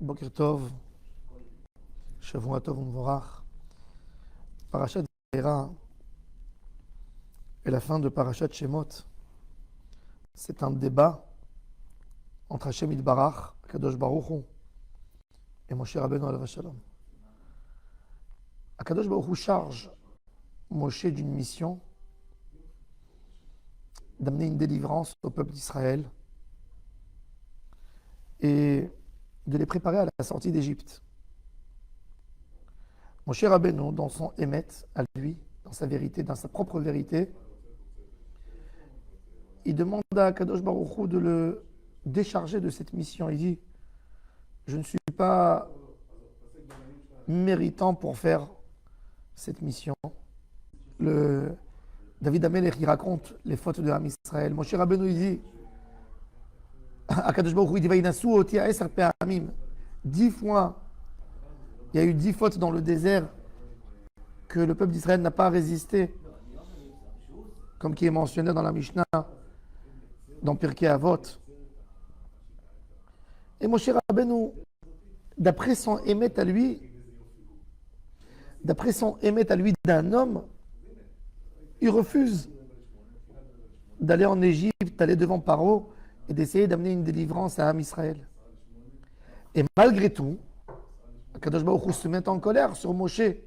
Boker Tov, Shavua Tov Umvorach, Parashat Vayera et la fin de Parashat Shemot. C'est un débat entre Hashem Yitbarach, Akadosh Baruch Hu, et Moshe Rabbeinu alav Shalom. Akadosh Baruch Hu charge Moshe d'une mission d'amener une délivrance au peuple d'Israël et de les préparer à la sortie d'Égypte. Moshe Rabbeinu, dans son émet à lui, dans sa vérité, dans sa propre vérité, il demande à Kadosh Baruch Hu de le décharger de cette mission. Il dit, je ne suis pas méritant pour faire cette mission. David Amelech, il raconte les fautes de l'âme Israël. Moshe Rabbeinu, il dit, à Kadosh Baruch Hu, il dit, Vaïnasu oti ha'esar pe'amim. 10 fois, il y a eu 10 fautes dans le désert que le peuple d'Israël n'a pas résisté, comme qui est mentionné dans la Mishnah, dans Pirkei Avot. Et Moshe Rabbeinu, d'après son émet à lui d'un homme, il refuse d'aller en Égypte, d'aller devant Paro et d'essayer d'amener une délivrance à Am Israël. Et malgré tout, Kadosh Baruch Hu se met en colère sur Moshe. Il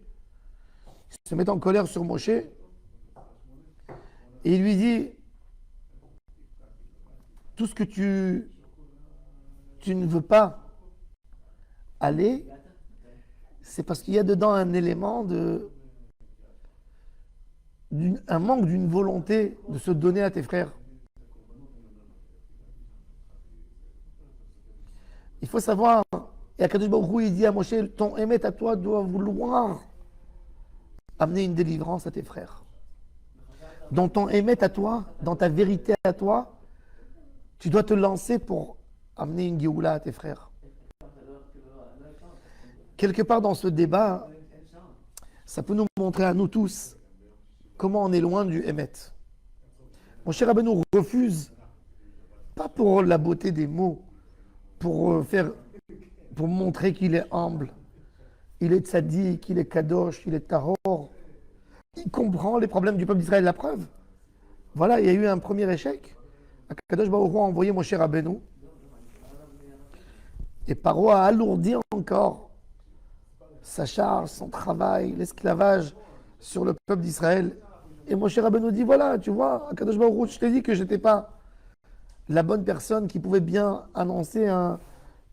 se met en colère sur Moshe et il lui dit, tout ce que tu ne veux pas aller, c'est parce qu'il y a dedans un élément un manque d'une volonté de se donner à tes frères. Il faut savoir, et Akadosh Baruch Hu, il dit à Moshe, ton émet à toi doit vouloir amener une délivrance à tes frères. Dans ton émet à toi, dans ta vérité à toi, tu dois te lancer pour amener une Géoula à tes frères. Quelque part dans ce débat, ça peut nous montrer à nous tous comment on est loin du émet. Moshe Rabbeinu refuse, pas pour la beauté des mots, pour montrer qu'il est humble, il est tzaddik, il est kadosh, il est tahor. Il comprend les problèmes du peuple d'Israël. La preuve, voilà, il y a eu un premier échec. Kadosh Baruch Hu a envoyé Moshe Rabbeinu. Et Paro a alourdi encore sa charge, son travail, l'esclavage sur le peuple d'Israël. Et Moshe Rabbeinu dit, voilà, tu vois, Kadosh Baruch Hu, je t'ai dit que je n'étais pas la bonne personne qui pouvait bien annoncer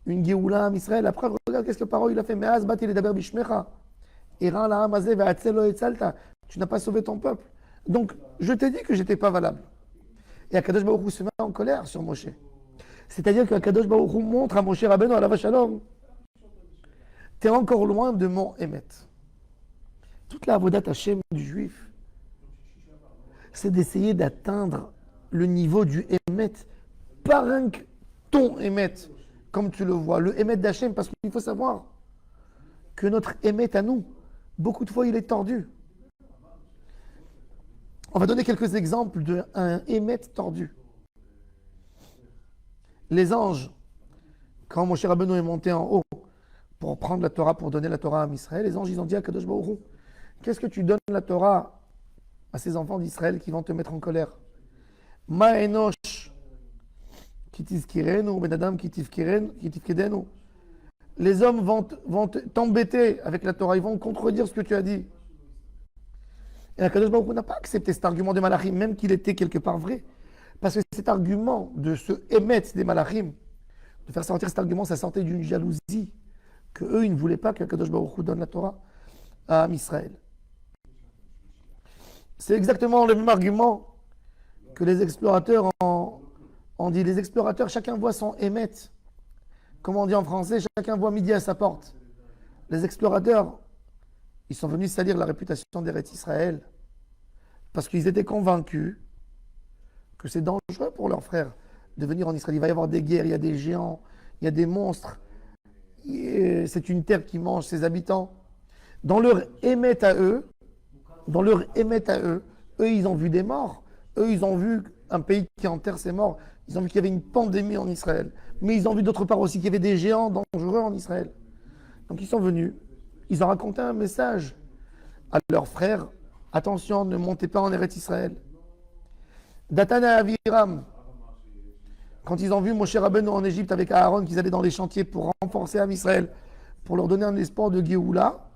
une Géoula à Israël. Après, regarde qu'est-ce que Paro il a fait. Me'az bati ledaber bishmecha. Eran la'am hazeh ve'atzel lo etzalta. Tu n'as pas sauvé ton peuple. Donc, je t'ai dit que je n'étais pas valable. Et Akadosh Baruch Hu se met en colère sur Moshe. C'est-à-dire qu'Akadosh Baruch Hu montre à Moshe Rabbeinu alav Shalom, tu es encore loin de mon émet. Toute la avodat Hashem du juif, c'est d'essayer d'atteindre le niveau du émet, pas rien que ton émet, comme tu le vois, le émet d'Hachem, parce qu'il faut savoir que notre émet à nous, beaucoup de fois, il est tordu. On va donner quelques exemples d'un émet tordu. Les anges, quand Moshe Rabbeinu est monté en haut pour prendre la Torah, pour donner la Torah à Israël, les anges, ils ont dit à Kadosh Baruch Hu, qu'est-ce que tu donnes la Torah à ces enfants d'Israël qui vont te mettre en colère? Ma enosh ki tizkirenu, ben adam ki tifkedenu. Les hommes vont t'embêter avec la Torah, ils vont contredire ce que tu as dit. Et Akadosh Baruch Hu n'a pas accepté cet argument des Malachim, même qu'il était quelque part vrai. Parce que cet argument de se émettre des Malachim, de faire sortir cet argument, ça sortait d'une jalousie qu'eux, ils ne voulaient pas qu'Akadosh Baruch Hu donne la Torah à Israël. C'est exactement le même argument que les explorateurs ont dit. Les explorateurs, chacun voit son émet. Comme on dit en français, chacun voit midi à sa porte. Les explorateurs, ils sont venus salir la réputation d'Eretz Israël parce qu'ils étaient convaincus que c'est dangereux pour leurs frères de venir en Israël. Il va y avoir des guerres, il y a des géants, il y a des monstres. C'est une terre qui mange ses habitants. Dans leur émet à eux, eux, ils ont vu des morts. Eux, ils ont vu un pays qui enterre ses morts. Ils ont vu qu'il y avait une pandémie en Israël. Mais ils ont vu d'autre part aussi qu'il y avait des géants dangereux en Israël. Donc ils sont venus, ils ont raconté un message à leurs frères. Attention, ne montez pas en Eretz Israël. Datan et Aviram, quand ils ont vu Moshe Rabbeinu en Égypte avec Aaron, qu'ils allaient dans les chantiers pour renforcer Am Israël, pour leur donner un espoir de Géoula,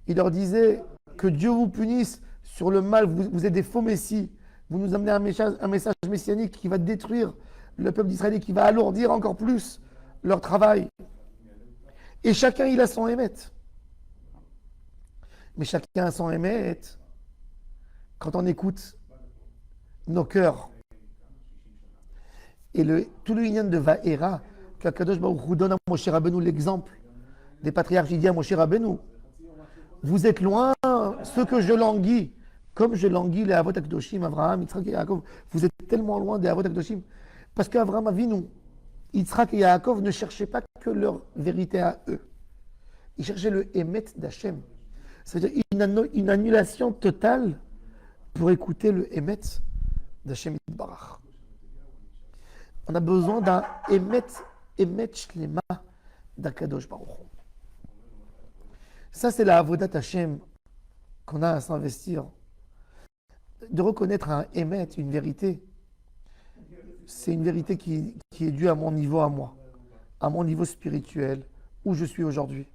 il leur disait que Dieu vous punisse sur le mal, vous êtes des faux messies, vous nous amenez un message messianique qui va détruire le peuple d'Israël et qui va alourdir encore plus leur travail. Et chacun, il a son émet. Mais chacun a son émet quand on écoute nos cœurs. Et tout le Inyan de Vaera, qu'Akadosh Baruch Hu donne à Moshe Rabbeinu l'exemple des patriarches, il dit à Moshe Rabbeinu, vous êtes loin, ceux que je languis, comme je languis les Avot Akdoshim, Abraham, Yitzhak et Yaakov, vous êtes tellement loin des Avot Akdoshim, parce qu'Abraham Avinu, Yitzhak et Yaakov ne cherchaient pas que leur vérité à eux. Ils cherchaient le Emet d'Hachem. C'est-à-dire une annulation totale pour écouter le Emet d'Hachem Yitbarach. On a besoin d'un Emet Shlema d'Akadosh Baruch Hu. Ça, c'est la Avodat Hachem qu'on a à s'investir. De reconnaître un Emet, une vérité, c'est une vérité qui est due à mon niveau à moi, à mon niveau spirituel, où je suis aujourd'hui.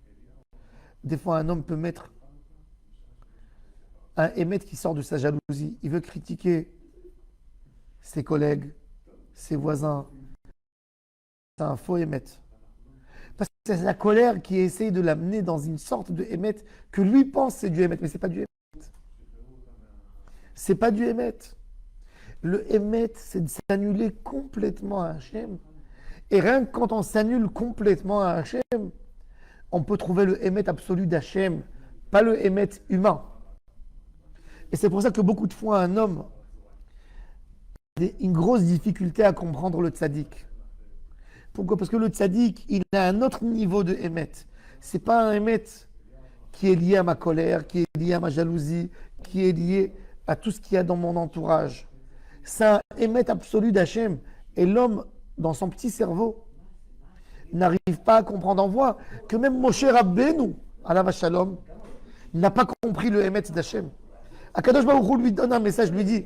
Des fois, un homme peut mettre un Emet qui sort de sa jalousie. Il veut critiquer ses collègues, ses voisins. C'est un faux Emet. Parce que c'est la colère qui essaye de l'amener dans une sorte de Emet que lui pense c'est du Emet, mais c'est pas du Emet. C'est pas du Emet. Le Emet, c'est de s'annuler complètement à Hachem. Et rien que quand on s'annule complètement à Hachem, on peut trouver le Emet absolu d'Hachem, pas le Emet humain. Et c'est pour ça que beaucoup de fois, un homme a une grosse difficulté à comprendre le tzaddik. Pourquoi? Parce que le tzaddik, il a un autre niveau de Emet. Ce n'est pas un Emet qui est lié à ma colère, qui est lié à ma jalousie, qui est lié à tout ce qu'il y a dans mon entourage. C'est un Emet absolu d'Hachem. Et l'homme, dans son petit cerveau, n'arrive pas à comprendre. On voit que même Moshe Rabbeinu, alav shalom, n'a pas compris le Emet d'Hachem. Akadosh Baruch Hu lui donne un message, lui dit,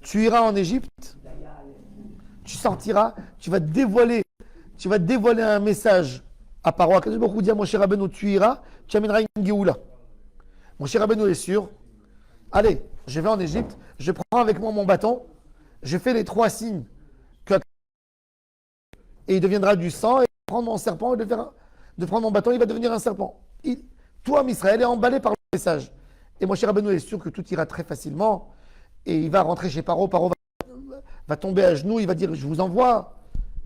tu iras en Égypte, tu sortiras, tu vas dévoiler un message à Paro. Akadosh Baruch Hu dit à Moshe Rabbeinu, tu iras, tu amèneras une Géoula. Moshe Rabbeinu est sûr, allez, je vais en Égypte, je prends avec moi mon bâton, je fais les 3 signes, et il deviendra du sang, et prendre mon serpent, et de prendre mon bâton, il va devenir un serpent. Toi, Israël, est emballé par le message. Et Moshe Rabbeinu est sûr que tout ira très facilement, et il va rentrer chez Paro, Paro va tomber à genoux, il va dire, je vous envoie.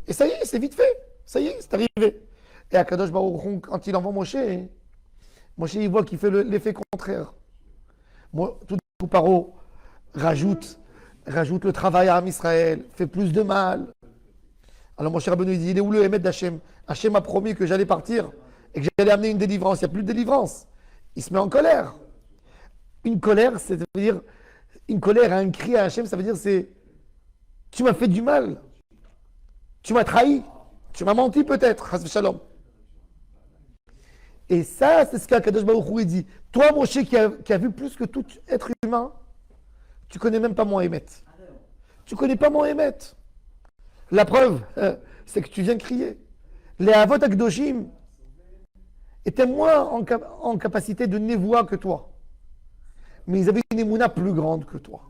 Et ça y est, c'est vite fait, ça y est, c'est arrivé. Et Akadosh Baruch Hu, quand il envoie Moshe, il voit qu'il fait l'effet contraire. Tout d'un coup, Paro rajoute le travail à Am Israël, fait plus de mal. Alors Moshe Rabbeinu dit, il est où le Emet d'Hachem? Hachem a promis que j'allais partir et que j'allais amener une délivrance. Il n'y a plus de délivrance. Il se met en colère. Une colère, ça veut dire, une colère, un cri à Hachem, ça veut dire, c'est, tu m'as fait du mal. Tu m'as trahi. Tu m'as menti peut-être. Chas v'shalom. Et ça, c'est ce qu'Akadosh Baruch Hu dit. Toi, Moshe, qui a vu plus que tout être humain, tu connais même pas mon Emet. Tu connais pas mon Emet. La preuve, c'est que tu viens crier. Les Avot Akdoshim étaient moins en capacité de névoie que toi. Mais ils avaient une émouna plus grande que toi.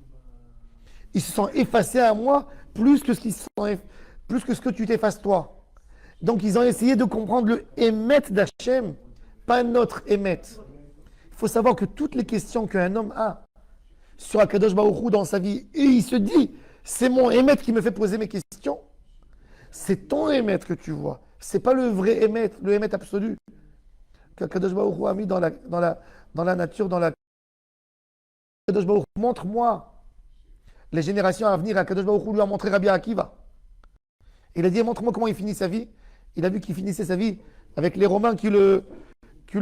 Ils se sont effacés à moi plus que ce que tu t'effaces toi. Donc ils ont essayé de comprendre le Emet d'Hachem, pas notre Emet. Il faut savoir que toutes les questions qu'un homme a sur Akadosh Baruch Hu dans sa vie, et il se dit, c'est mon Emet qui me fait poser mes questions, c'est ton Emet que tu vois. C'est pas le vrai Emet, le Emet absolu qu'Akadosh Baruch Hu a mis dans la nature, dans la... Akadosh Baruch Hu, montre-moi les générations à venir. Akadosh Baruch Hu lui a montré Rabbi Akiva. Il a dit, montre-moi comment il finit sa vie. Il a vu qu'il finissait sa vie avec les Romains qui le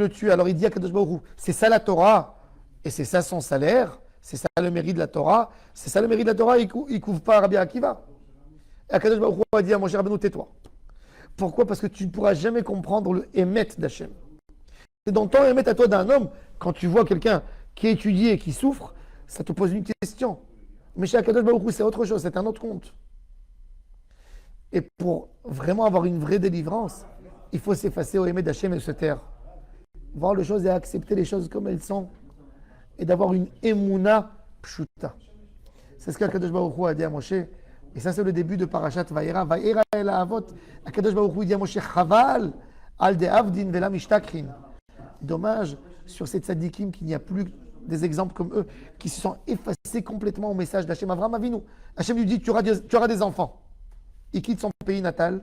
tuaient. Alors il dit à Akadosh Baruch Hu, c'est ça la Torah, et c'est ça son salaire. C'est ça le mérite de la Torah. C'est ça le mérite de la Torah, il ne couvre pas Rabbi Akiva. Et Akadosh Baruch Hu a dit à Moshe Rabbeinu, tais-toi. Pourquoi? Parce que tu ne pourras jamais comprendre le émet d'Hachem. C'est dans ton émet à toi d'un homme, quand tu vois quelqu'un qui est étudié et qui souffre, ça te pose une question. Mais chez Akadosh Baruch Hu, c'est autre chose, c'est un autre compte. Et pour vraiment avoir une vraie délivrance, il faut s'effacer au émet d'Hachem et se taire. Voir les choses et accepter les choses comme elles sont. Et d'avoir une émouna pshuta. C'est ce qu'Akadosh Baruch Hu a dit à Moshe. Et ça, c'est le début de Parashat Vayera. Vayera el Avot. Akadosh Baruch Hu dit à Moshe, Chaval al de avdin vela mishtakrin. Dommage sur ces tzadikim qu'il n'y a plus des exemples comme eux qui se sont effacés complètement au message d'Hachem. Avram Avinu. Hachem lui dit, tu auras des enfants. Il quitte son pays natal.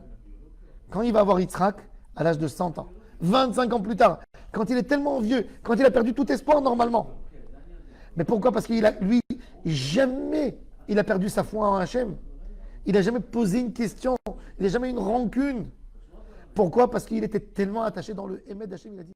Quand il va avoir Yitzhak, à l'âge de 100 ans, 25 ans plus tard, quand il est tellement vieux, quand il a perdu tout espoir normalement. Mais pourquoi? Parce qu'il a, lui, jamais il a perdu sa foi en Hachem. Il n'a jamais posé une question. Il n'a jamais eu une rancune. Pourquoi? Parce qu'il était tellement attaché dans le émet d'Hachem. Il a dit